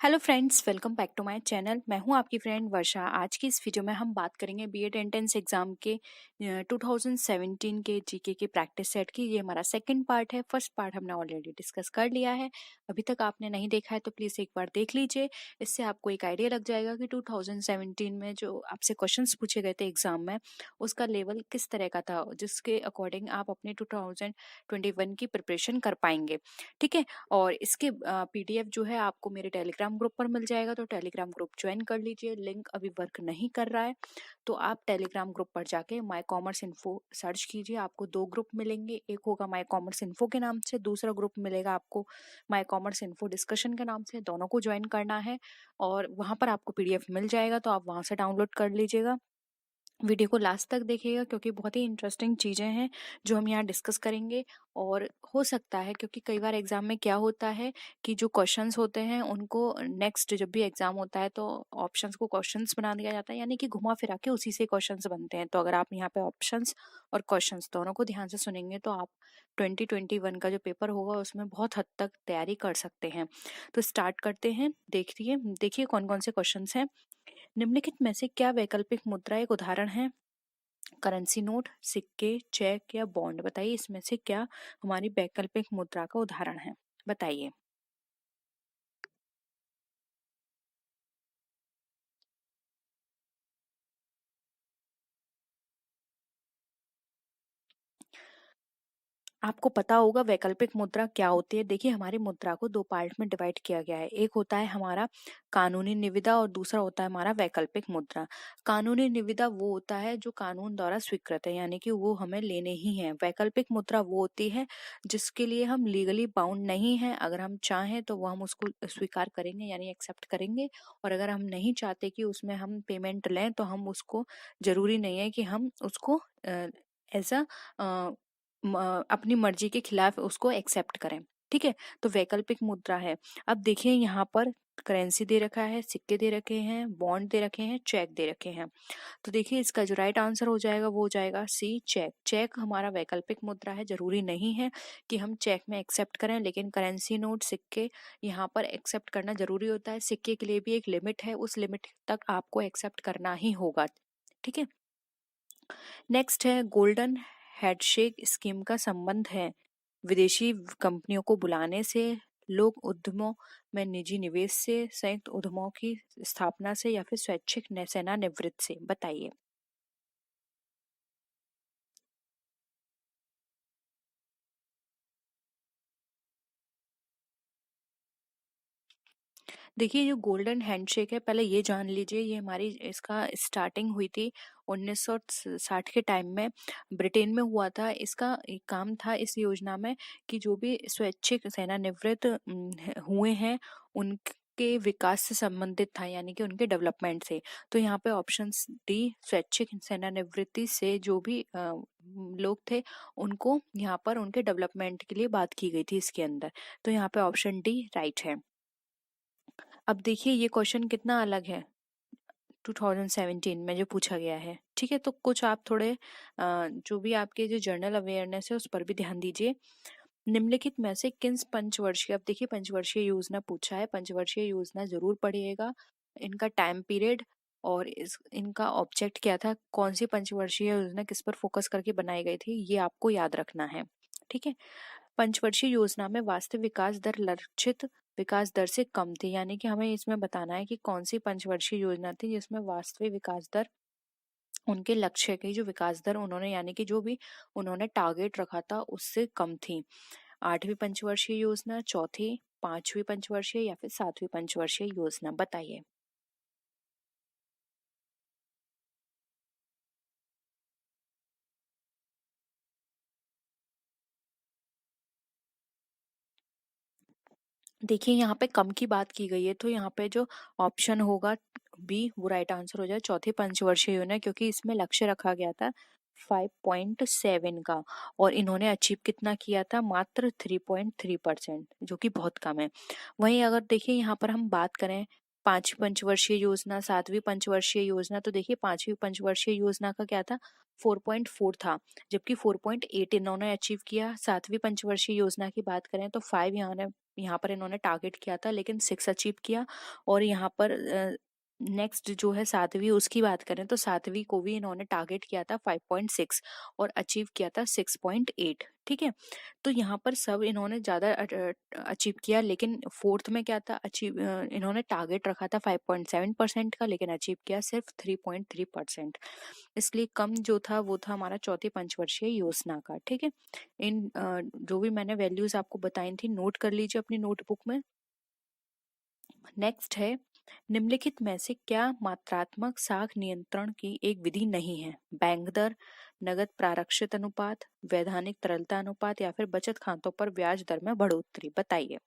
Hello friends, welcome back to my channel. मैं हूं आपकी फ्रेंड वर्षा। आज की इस वीडियो में हम बात करेंगे बीएड एंट्रेंस एग्जाम के 2017 के जीके के प्रैक्टिस सेट की। ये हमारा सेकंड पार्ट है। फर्स्ट पार्ट हमने ऑलरेडी डिस्कस कर लिया है। अभी तक आपने नहीं देखा है तो प्लीज़ एक बार देख लीजिए। इससे आपको एक आइडिया लग जाएगा कि 2017 में जो आपसे क्वेश्चंस पूछे गए थे एग्जाम में, उसका लेवल किस तरह का था, जिसके अकॉर्डिंग आप अपने 2021 की प्रिपरेशन कर पाएंगे। ठीक है। और इसके पीडीएफ जो है आपको मेरे टेलीग्राम ग्रुप पर मिल जाएगा, तो टेलीग्राम ग्रुप ज्वाइन कर लीजिए। लिंक अभी वर्क नहीं कर रहा है तो आप टेलीग्राम ग्रुप पर जाके माय कॉमर्स इन्फो सर्च कीजिए। आपको दो ग्रुप मिलेंगे, एक होगा माय कॉमर्स इन्फो के नाम से, दूसरा ग्रुप मिलेगा आपको माय कॉमर्स इन्फो डिस्कशन के नाम से। दोनों को ज्वाइन करना है और वहां पर आपको पीडीएफ मिल जाएगा, तो आप वहां से डाउनलोड कर लीजिएगा। वीडियो को लास्ट तक देखिएगा क्योंकि बहुत ही इंटरेस्टिंग चीज़ें हैं जो हम यहाँ डिस्कस करेंगे। और हो सकता है, क्योंकि कई बार एग्जाम में क्या होता है कि जो क्वेश्चंस होते हैं उनको नेक्स्ट जब भी एग्जाम होता है तो ऑप्शंस को क्वेश्चंस बना दिया जाता है, यानी कि घुमा फिरा के उसी से क्वेश्चंस बनते हैं। तो अगर आप यहाँ पे ऑप्शंस और क्वेश्चंस दोनों को ध्यान से सुनेंगे तो आप 2021 का जो पेपर होगा उसमें बहुत हद तक तैयारी कर सकते हैं। तो स्टार्ट करते हैं। देखिए देखिए कौन कौन से क्वेश्चन हैं। निम्नलिखित में से क्या वैकल्पिक मुद्रा एक उदाहरण है? करेंसी नोट, सिक्के, चेक या बॉन्ड। बताइए इसमें से क्या हमारी वैकल्पिक मुद्रा का उदाहरण है। बताइए। आपको पता होगा वैकल्पिक मुद्रा क्या होती है। देखिए हमारी मुद्रा को दो पार्ट में डिवाइड किया गया है। एक होता है हमारा कानूनी निविदा और दूसरा होता है हमारा वैकल्पिक मुद्रा। कानूनी निविदा वो होता है जो कानून द्वारा स्वीकृत है, यानी कि वो हमें लेने ही है। वैकल्पिक मुद्रा वो होती है जिसके लिए हम लीगली बाउंड नहीं है। अगर हम चाहें तो वो हम उसको स्वीकार करेंगे, यानी एक्सेप्ट करेंगे। और अगर हम नहीं चाहते कि उसमें हम पेमेंट लें तो हम उसको, जरूरी नहीं है कि हम उसको एज अ अपनी मर्जी के खिलाफ उसको एक्सेप्ट करें। ठीक है। तो वैकल्पिक मुद्रा है। अब देखिए यहाँ पर करेंसी दे रखा है, सिक्के दे रखे हैं, बॉन्ड दे रखे हैं, चेक दे रखे हैं। तो देखिए इसका जो राइट आंसर हो जाएगा वो हो जाएगा सी, चेक। चेक हमारा वैकल्पिक मुद्रा है। जरूरी नहीं है कि हम चेक में एक्सेप्ट करें, लेकिन करेंसी नोट, सिक्के यहाँ पर एक्सेप्ट करना जरूरी होता है। सिक्के के लिए भी एक लिमिट है, उस लिमिट तक आपको एक्सेप्ट करना ही होगा। ठीक है। नेक्स्ट है गोल्डन हैंडशेक स्कीम का संबंध है विदेशी कंपनियों को बुलाने से, लोक उद्यमों में निजी निवेश से, संयुक्त उद्यमों की स्थापना से या फिर स्वैच्छिक सेवानिवृत्ति से। बताइए। देखिए जो गोल्डन हैंडशेक है, पहले ये जान लीजिए, ये हमारी इसका स्टार्टिंग हुई थी 1960 के टाइम में, ब्रिटेन में हुआ था। इसका एक काम था इस योजना में कि जो भी स्वैच्छिक सेवानिवृत्त हुए हैं उनके विकास से संबंधित था, यानी कि उनके डेवलपमेंट से। तो यहाँ पे ऑप्शन डी, स्वैच्छिक सेवानिवृत्ति से जो भी लोग थे उनको यहाँ पर उनके डेवलपमेंट के लिए बात की गई थी इसके अंदर। तो यहाँ पे ऑप्शन डी राइट है। अब देखिए ये क्वेश्चन कितना अलग है 2017 में जो पूछा गया है। ठीक है। तो कुछ आप थोड़े जो भी आपके जो जनरल अवेयरनेस है उस पर भी ध्यान दीजिए। निम्नलिखित में से किन पंचवर्षीय, अब देखिए पंचवर्षीय योजना पूछा है, पंचवर्षीय योजना जरूर पढ़िएगा। इनका टाइम पीरियड और इनका ऑब्जेक्ट क्या था, कौन सी पंचवर्षीय योजना किस पर फोकस करके बनाई गई थी, ये आपको याद रखना है। ठीक है। पंचवर्षीय योजना में वास्तविक विकास दर लक्षित विकास दर से कम थी, यानी कि हमें इसमें बताना है कि कौन सी पंचवर्षीय योजना थी जिसमें वास्तविक विकास दर, उनके लक्ष्य की जो विकास दर उन्होंने, यानी कि जो भी उन्होंने टारगेट रखा था उससे कम थी। आठवीं पंचवर्षीय योजना, चौथी, पांचवी पंचवर्षीय या फिर सातवीं पंचवर्षीय योजना। बताइए। देखिए यहाँ पे कम की बात की गई है, तो यहाँ पे जो ऑप्शन होगा बी वो राइट आंसर हो जाए, चौथी पंचवर्षीय योजना, क्योंकि इसमें लक्ष्य रखा गया था 5.7 का और इन्होंने अचीव कितना किया था, मात्र 3.3%, जो कि बहुत कम है। वहीं अगर देखिए यहाँ पर हम बात करें पांचवी पंचवर्षीय योजना, सातवीं पंचवर्षीय योजना, तो देखिए पांचवी पंचवर्षीय योजना का क्या था, 4.4 था, जबकि 4.8 इन्होंने अचीव किया। सातवीं पंचवर्षीय योजना की बात करें तो 5 यहाँ यहाँ पर इन्होंने टारगेट किया था लेकिन 6 अचीव किया। और यहाँ पर नेक्स्ट जो है 7वीं, उसकी बात करें तो 7वीं को भी इन्होंने टारगेट किया था 5.6 और अचीव किया था 6.8। ठीक है, तो यहाँ पर सब इन्होंने ज़्यादा अचीव किया, लेकिन फोर्थ में क्या था, इन्होंने टारगेट रखा था 5.7% का लेकिन अचीव किया सिर्फ 3.3%। इसलिए कम जो था वो था हमारा चौथी पंचवर्षीय योजना का। ठीक है, इन जो भी मैंने वैल्यूज आपको बताई थी नोट कर लीजिए अपनी नोटबुक में। नेक्स्ट है, निम्नलिखित में से क्या मात्रात्मक साख नियंत्रण की एक विधि नहीं है? बैंक दर, नगद प्रारक्षित अनुपात, वैधानिक तरलता अनुपात या फिर बचत खातों पर ब्याज दर में बढ़ोतरी। बताइए।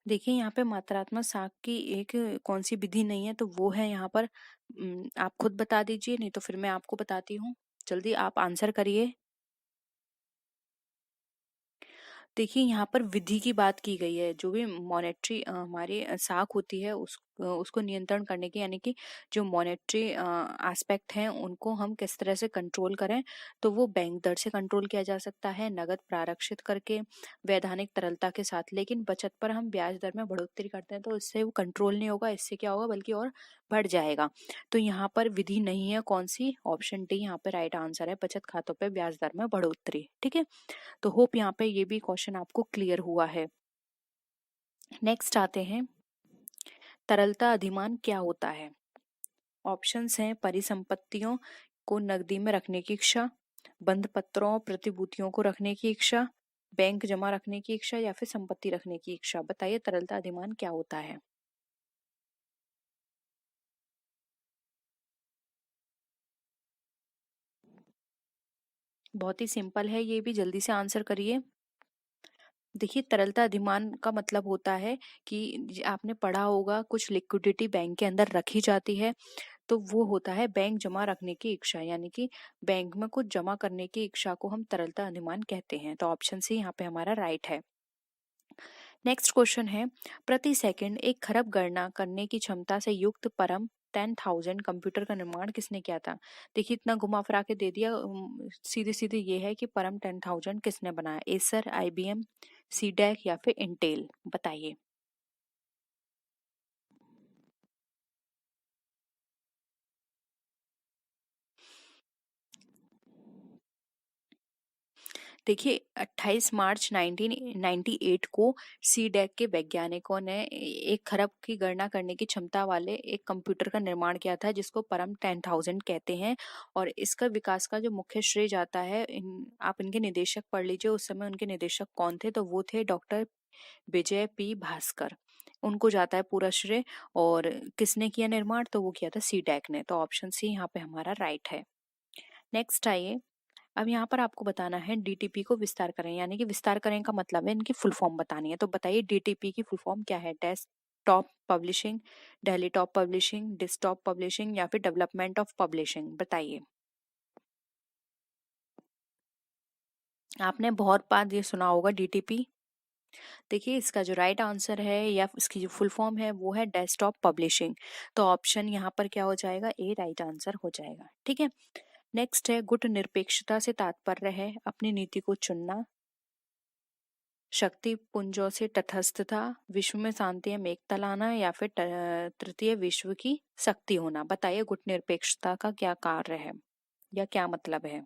देखिए, यहाँ पे मात्रात्मक साख की एक कौन सी विधि नहीं है, तो वो है यहाँ पर आप खुद बता दीजिए, नहीं तो फिर मैं आपको बताती हूँ। जल्दी आप आंसर करिए। देखिए, यहाँ पर विधि की बात की गई है। जो भी मॉनेटरी हमारी साख होती है उसको नियंत्रण करने की, यानी कि जो मॉनेटरी एस्पेक्ट हैं उनको हम किस तरह से कंट्रोल करें, तो वो बैंक दर से कंट्रोल किया जा सकता है, नगद प्रारक्षित करके, वैधानिक तरलता के साथ। लेकिन बचत पर हम ब्याज दर में बढ़ोतरी करते हैं तो इससे वो कंट्रोल नहीं होगा, इससे क्या होगा बल्कि और बढ़ जाएगा। तो यहाँ पर विधि नहीं है, कौन सी? ऑप्शन डी यहाँ पे राइट आंसर है, बचत खातों पे ब्याज दर में बढ़ोतरी। ठीक है, तो होप यहाँ पे ये भी क्वेश्चन आपको क्लियर हुआ है। नेक्स्ट आते हैं, तरलता अधिमान क्या होता है? ऑप्शंस हैं, परिसंपत्तियों को नकदी में रखने की इच्छा, बंध पत्रों प्रतिभूतियों को रखने की इच्छा, बैंक जमा रखने की इच्छा या फिर संपत्ति रखने की इच्छा। बताइए तरलता अधिमान क्या होता है? बहुत ही सिंपल है, ये भी जल्दी से आंसर करिए। देखिए, तरलता अधिमान का मतलब होता है कि आपने पढ़ा होगा कुछ लिक्विडिटी बैंक के अंदर रखी जाती है, तो वो होता है बैंक जमा रखने की इच्छा, यानी कि बैंक में कुछ जमा करने की इच्छा को हम तरलता अधिमान कहते हैं। तो ऑप्शन सी यहाँ पे हमारा राइट है। नेक्स्ट क्वेश्चन है, प्रति सेकंड एक खरब गणना करने की क्षमता से युक्त परम 10,000 कंप्यूटर का निर्माण किसने किया था? देखिए, इतना घुमा फिरा के दे दिया, सीधे सीधे ये है कि परम 10,000 किसने बनाया? एसर, आईबीएम, सीडैक या फिर इंटेल। बताइए। देखिए, 28 मार्च 1998 को सीडैक के वैज्ञानिकों ने एक खरब की गणना करने की क्षमता वाले एक कंप्यूटर का निर्माण किया था जिसको परम 10,000 कहते हैं। और इसका विकास का जो मुख्य श्रेय जाता है, आप इनके निदेशक पढ़ लीजिए, उस समय उनके निदेशक कौन थे, तो वो थे डॉक्टर विजय पी भास्कर। उनको जाता है पूरा श्रेय। और किसने किया निर्माण, तो वो किया था सीडैक ने। तो ऑप्शन सी यहाँ पे हमारा राइट है। नेक्स्ट आइए, अब यहाँ पर आपको बताना है डीटीपी को विस्तार करें, यानी कि विस्तार करें का मतलब है इनकी फुल फॉर्म बतानी है। तो बताइए डीटीपी की फुल फॉर्म क्या है? Desktop publishing, daily top publishing, desktop publishing या फिर डेवलपमेंट ऑफ पब्लिशिंग। बताइए। आपने बहुत बार ये सुना होगा डीटीपी। देखिए, इसका जो राइट आंसर है या इसकी जो फुल फॉर्म है वो है डेस्कटॉप पब्लिशिंग। तो ऑप्शन यहाँ पर क्या हो जाएगा? ए राइट आंसर हो जाएगा। ठीक है, नेक्स्ट है, गुट निरपेक्षता से तात्पर्य है अपनी नीति को चुनना, शक्ति पुंजों से तटस्थता, विश्व में शांति एवं एकता लाना या फिर तृतीय विश्व की शक्ति होना। बताइए गुट निरपेक्षता का क्या कार्य है या क्या मतलब है?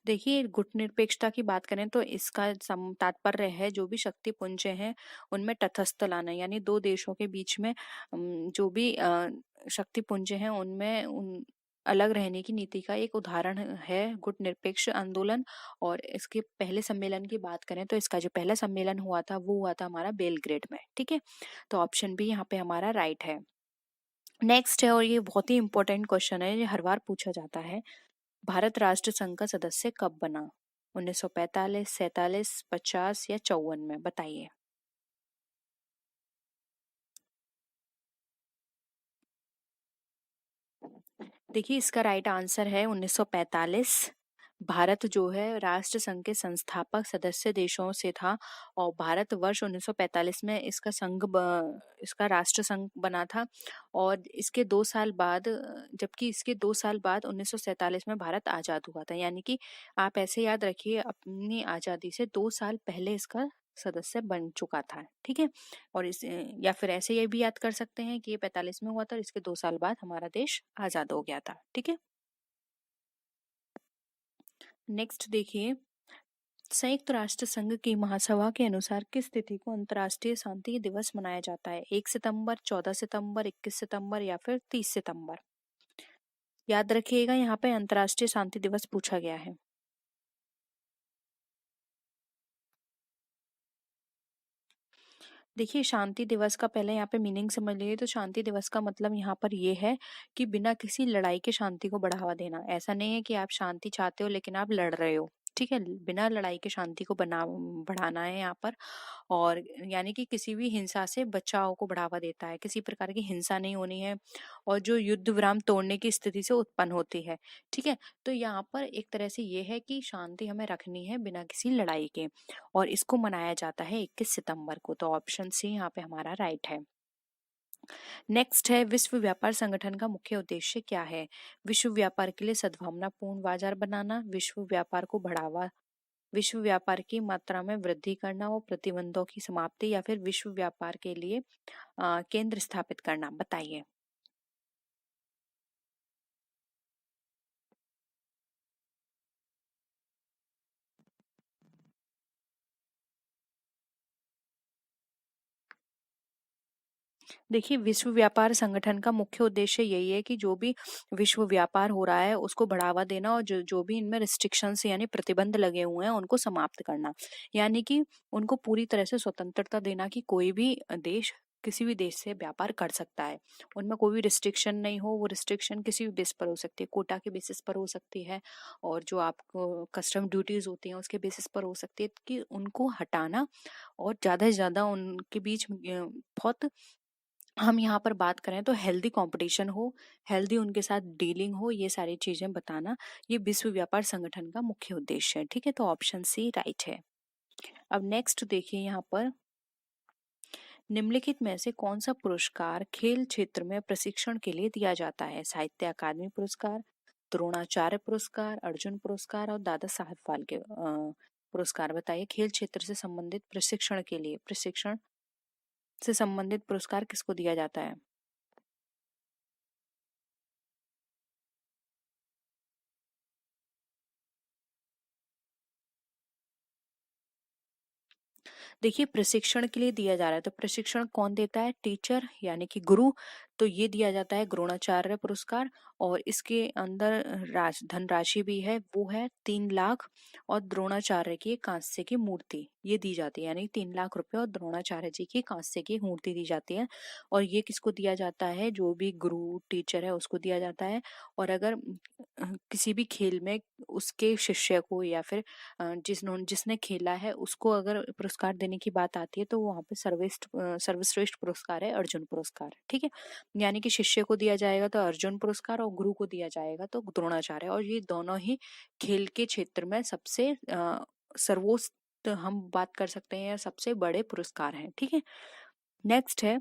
देखिए, गुट निरपेक्षता की बात करें तो इसका तात्पर्य है जो भी शक्ति पुंज हैं उनमें तटस्थ लाना, यानी दो देशों के बीच में जो भी शक्ति पुंज हैं उनमें उन अलग रहने की नीति का एक उदाहरण है गुट निरपेक्ष आंदोलन। और इसके पहले सम्मेलन की बात करें तो इसका जो पहला सम्मेलन हुआ था वो हुआ था हमारा बेलग्रेड में। ठीक है, तो ऑप्शन बी यहाँ पे हमारा राइट है। नेक्स्ट है, और ये बहुत ही इंपॉर्टेंट क्वेश्चन है, ये हर बार पूछा जाता है, भारत राष्ट्र संघ का सदस्य कब बना? 1945, 47, 50 या 54 में? बताइए। देखिए इसका राइट आंसर है 1945। भारत जो है राष्ट्र संघ के संस्थापक सदस्य देशों से था और भारत वर्ष 1945 में इसका राष्ट्र संघ बना था। और इसके 2 साल बाद जबकि इसके 2 साल बाद 1947 में भारत आज़ाद हुआ था। यानी कि आप ऐसे याद रखिए, अपनी आज़ादी से 2 साल पहले इसका सदस्य बन चुका था। ठीक है। और इस या फिर ऐसे ये भी याद कर सकते हैं कि ये 45 में हुआ था और इसके 2 साल बाद हमारा देश आज़ाद हो गया था। ठीक है। नेक्स्ट देखिए, संयुक्त राष्ट्र संघ की महासभा के अनुसार किस तिथि को अंतर्राष्ट्रीय शांति दिवस मनाया जाता है? 1 सितंबर, 14 सितंबर, 21 सितंबर या फिर 30 सितंबर? याद रखिएगा, यहाँ पे अंतर्राष्ट्रीय शांति दिवस पूछा गया है। देखिए शांति दिवस का पहले यहाँ पे मीनिंग समझ लीजिए। तो शांति दिवस का मतलब यहाँ पर ये है कि बिना किसी लड़ाई के शांति को बढ़ावा देना। ऐसा नहीं है कि आप शांति चाहते हो लेकिन आप लड़ रहे हो। ठीक है, बिना लड़ाई के शांति को बढ़ाना है यहाँ पर। और यानी कि किसी भी हिंसा से बचाव को बढ़ावा देता है, किसी प्रकार की हिंसा नहीं होनी है और जो युद्ध विराम तोड़ने की स्थिति से उत्पन्न होती है। ठीक है, तो यहाँ पर एक तरह से ये है कि शांति हमें रखनी है बिना किसी लड़ाई के, और इसको मनाया जाता है 21 सितंबर को। तो ऑप्शन सी यहाँ पे हमारा राइट है। नेक्स्ट है, विश्व व्यापार संगठन का मुख्य उद्देश्य क्या है? विश्व व्यापार के लिए सद्भावनापूर्ण बाजार बनाना, विश्व व्यापार की मात्रा में वृद्धि करना और प्रतिबंधों की समाप्ति, या फिर विश्व व्यापार के लिए केंद्र स्थापित करना। बताइए। देखिए विश्व व्यापार संगठन का मुख्य उद्देश्य यही है कि जो भी विश्व व्यापार हो रहा है उसको बढ़ावा देना और जो जो भी इनमें रिस्ट्रिक्शंस यानी प्रतिबंध लगे हुए हैं उनको समाप्त करना। यानी कि उनको पूरी तरह से स्वतंत्रता देना कि कोई भी देश किसी भी देश से व्यापार कर सकता है। उनमें कोई भी रिस्ट्रिक्शन नहीं हो। वो रिस्ट्रिक्शन किसी भी बेस पर हो सकती है, कोटा के बेसिस पर हो सकती है, और जो आपको कस्टम ड्यूटीज होती हैं उसके बेसिस पर हो सकती है, कि उनको हटाना और ज्यादा से ज्यादा उनके बीच बहुत, हम यहाँ पर बात करें तो हेल्दी कंपटीशन हो, हेल्दी उनके साथ डीलिंग हो, ये सारी चीजें बताना ये विश्व व्यापार संगठन का मुख्य उद्देश्य है। ठीक है, तो ऑप्शन सी राइट है। अब नेक्स्ट देखिए, यहाँ पर निम्नलिखित में से कौन सा पुरस्कार खेल क्षेत्र में प्रशिक्षण के लिए दिया जाता है? साहित्य अकादमी पुरस्कार, द्रोणाचार्य पुरस्कार, अर्जुन पुरस्कार और दादा साहब फाल्के पुरस्कार। बताइए, खेल क्षेत्र से संबंधित प्रशिक्षण से संबंधित पुरस्कार किसको दिया जाता है? देखिए प्रशिक्षण के लिए दिया जा रहा है, तो प्रशिक्षण कौन देता है? टीचर यानी कि गुरु। तो ये दिया जाता है द्रोणाचार्य पुरस्कार। और इसके अंदर धनराशि भी है, वो है 3 लाख। और द्रोणाचार्य की एक कांस्य की मूर्ति ये दी जाती है, यानी 3 लाख रुपए और द्रोणाचार्य जी की कांस्य की मूर्ति दी जाती है। और ये किसको दिया जाता है? जो भी गुरु टीचर है उसको दिया जाता है। और अगर किसी भी खेल में उसके शिष्य को या फिर जिसने खेला है उसको अगर पुरस्कार देने की बात आती है तो वहाँ पे सर्वश्रेष्ठ पुरस्कार है अर्जुन पुरस्कार। ठीक है, यानी कि शिष्य को दिया जाएगा तो अर्जुन पुरस्कार और गुरु को दिया जाएगा तो द्रोणाचार्य। और ये दोनों ही खेल के क्षेत्र में सबसे सर्वोच्च हम बात कर सकते हैं, सबसे बड़े पुरस्कार हैं। ठीक है, नेक्स्ट है,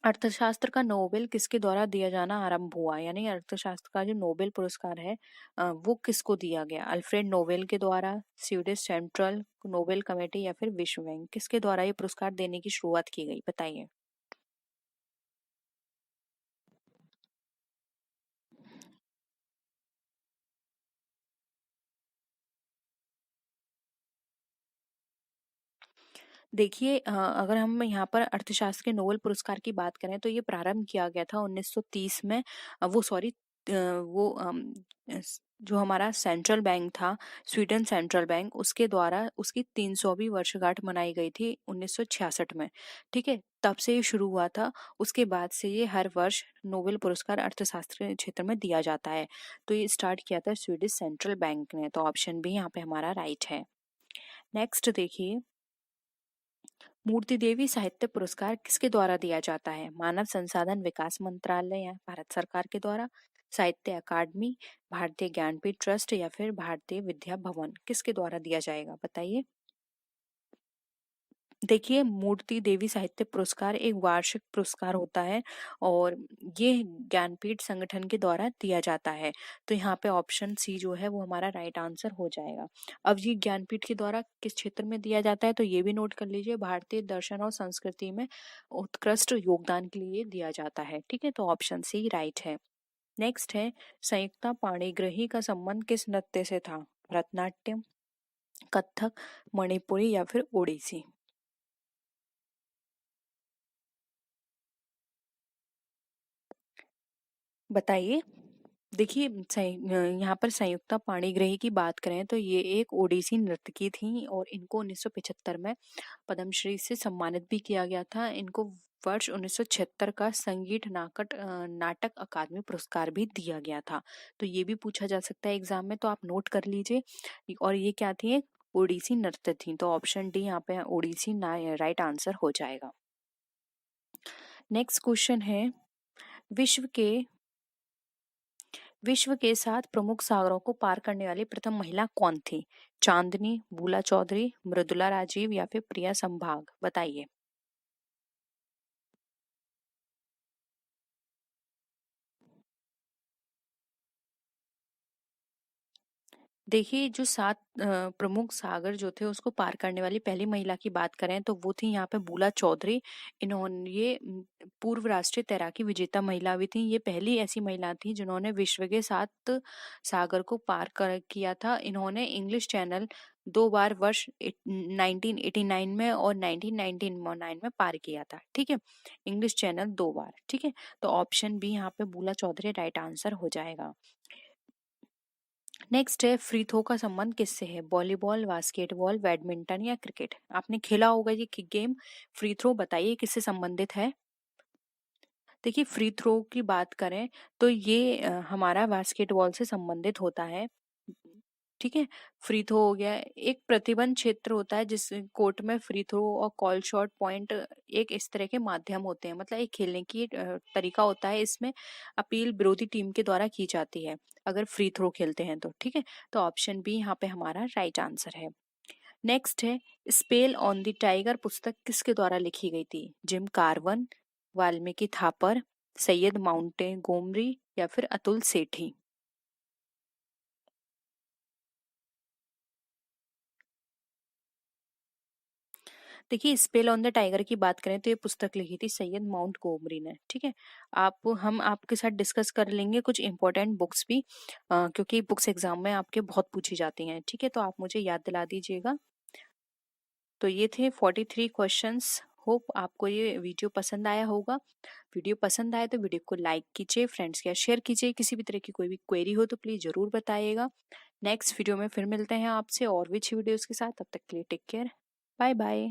अर्थशास्त्र का नोबेल किसके द्वारा दिया जाना आरंभ हुआ? यानी अर्थशास्त्र का जो नोबेल पुरस्कार है वो किसको दिया गया? अल्फ्रेड नोबेल के द्वारा, स्वीडिश सेंट्रल नोबेल कमेटी या फिर विश्व बैंक? किसके द्वारा ये पुरस्कार देने की शुरुआत की गई? बताइए। देखिए अगर हम यहाँ पर अर्थशास्त्र के नोबेल पुरस्कार की बात करें तो ये प्रारंभ किया गया था 1930 में। वो सॉरी वो जो हमारा सेंट्रल बैंक था, स्वीडन सेंट्रल बैंक, उसके द्वारा उसकी 300वीं वर्षगांठ मनाई गई थी 1966 में। ठीक है, तब से ये शुरू हुआ था। उसके बाद से ये हर वर्ष नोबेल पुरस्कार अर्थशास्त्र के क्षेत्र में दिया जाता है। तो ये स्टार्ट किया था स्वीडिश सेंट्रल बैंक ने। तो ऑप्शन बी यहाँ पे हमारा राइट है। नेक्स्ट देखिए, मूर्ति देवी साहित्य पुरस्कार किसके द्वारा दिया जाता है? मानव संसाधन विकास मंत्रालय या भारत सरकार के द्वारा, साहित्य अकादमी, भारतीय ज्ञानपीठ ट्रस्ट या फिर भारतीय विद्या भवन, किसके द्वारा दिया जाएगा बताइए। देखिए, मूर्ति देवी साहित्य पुरस्कार एक वार्षिक पुरस्कार होता है और ये ज्ञानपीठ संगठन के द्वारा दिया जाता है। तो यहाँ पे ऑप्शन सी जो है वो हमारा राइट आंसर हो जाएगा। अब ये ज्ञानपीठ के द्वारा किस क्षेत्र में दिया जाता है तो ये भी नोट कर लीजिए, भारतीय दर्शन और संस्कृति में उत्कृष्ट योगदान के लिए दिया जाता है। ठीक है, तो ऑप्शन सी राइट है। नेक्स्ट है, संयुक्ता पाणिग्रही का संबंध किस नृत्य से था? भरतनाट्यम, कथक, मणिपुरी या फिर ओडिसी? बताइए। देखिए, यहाँ पर संयुक्ता पाणिग्रही की बात करें तो ये एक ओडिसी नर्तकी थी और इनको 1975 में पद्मश्री से सम्मानित भी किया गया था। इनको वर्ष 1976 का संगीत नाटक अकादमी पुरस्कार भी दिया गया था। तो ये भी पूछा जा सकता है एग्जाम में, तो आप नोट कर लीजिए। और ये क्या थी? एक ओडिसी नृत्य थी। तो ऑप्शन डी यहाँ पे ओडिसी ना राइट आंसर हो जाएगा। नेक्स्ट क्वेश्चन है, विश्व के 7 प्रमुख सागरों को पार करने वाली प्रथम महिला कौन थी? चांदनी, बूला चौधरी, मृदुला राजीव या फिर प्रिया संभाग? बताइए। देखिए, जो 7 प्रमुख सागर जो थे उसको पार करने वाली पहली महिला की बात करें तो वो थी यहाँ पे बूला चौधरी। इन्होंने ये पूर्व राष्ट्रीय तैराकी विजेता महिला भी थी। ये पहली ऐसी महिला थी जिन्होंने विश्व के 7 सागर को पार किया था। इन्होंने इंग्लिश चैनल 2 बार वर्ष 1989 में और 1999 में पार किया था। ठीक है, इंग्लिश चैनल 2 बार। ठीक है, तो ऑप्शन बी यहाँ पे बूला चौधरी राइट आंसर हो जाएगा। नेक्स्ट है, फ्री थ्रो का संबंध किससे है? वॉलीबॉल, बास्केटबॉल, बैडमिंटन या क्रिकेट? आपने खेला होगा ये गेम। फ्री थ्रो बताइए किससे संबंधित है? देखिए, फ्री थ्रो की बात करें तो ये हमारा बास्केटबॉल से संबंधित होता है। ठीक है, फ्री थ्रो हो गया, एक प्रतिबंध क्षेत्र होता है जिस कोर्ट में फ्री थ्रो और कॉल शॉट पॉइंट एक इस तरह के माध्यम होते हैं। मतलब एक खेलने की तरीका होता है। इसमें अपील विरोधी टीम के द्वारा की जाती है अगर फ्री थ्रो खेलते हैं तो। ठीक है, तो ऑप्शन बी यहाँ पे हमारा राइट आंसर है। नेक्स्ट है, स्पेल ऑन द टाइगर पुस्तक किसके द्वारा लिखी गई थी? जिम कार्वन, वाल्मीकि थापर, सैयद माउंटे गोमरी या फिर अतुल सेठी? देखिए, स्पेल ऑन द टाइगर की बात करें तो ये पुस्तक लिखी थी सैयद माउंट गोमरी ने। ठीक है, आप हम आपके साथ डिस्कस कर लेंगे कुछ इंपॉर्टेंट बुक्स भी, क्योंकि बुक्स एग्जाम में आपके बहुत पूछी जाती हैं। ठीक है, तो आप मुझे याद दिला दीजिएगा। तो ये थे 43 क्वेश्चंस। होप आपको ये वीडियो पसंद आया होगा। वीडियो पसंद आए तो वीडियो को लाइक कीजिए, फ्रेंड्स के साथ शेयर कीजिए। किसी भी तरह की कोई भी क्वेरी हो तो प्लीज जरूर बताइएगा। नेक्स्ट वीडियो में फिर मिलते हैं आपसे और भी अच्छी वीडियोस के साथ। तब तक के लिए टेक केयर, बाय बाय।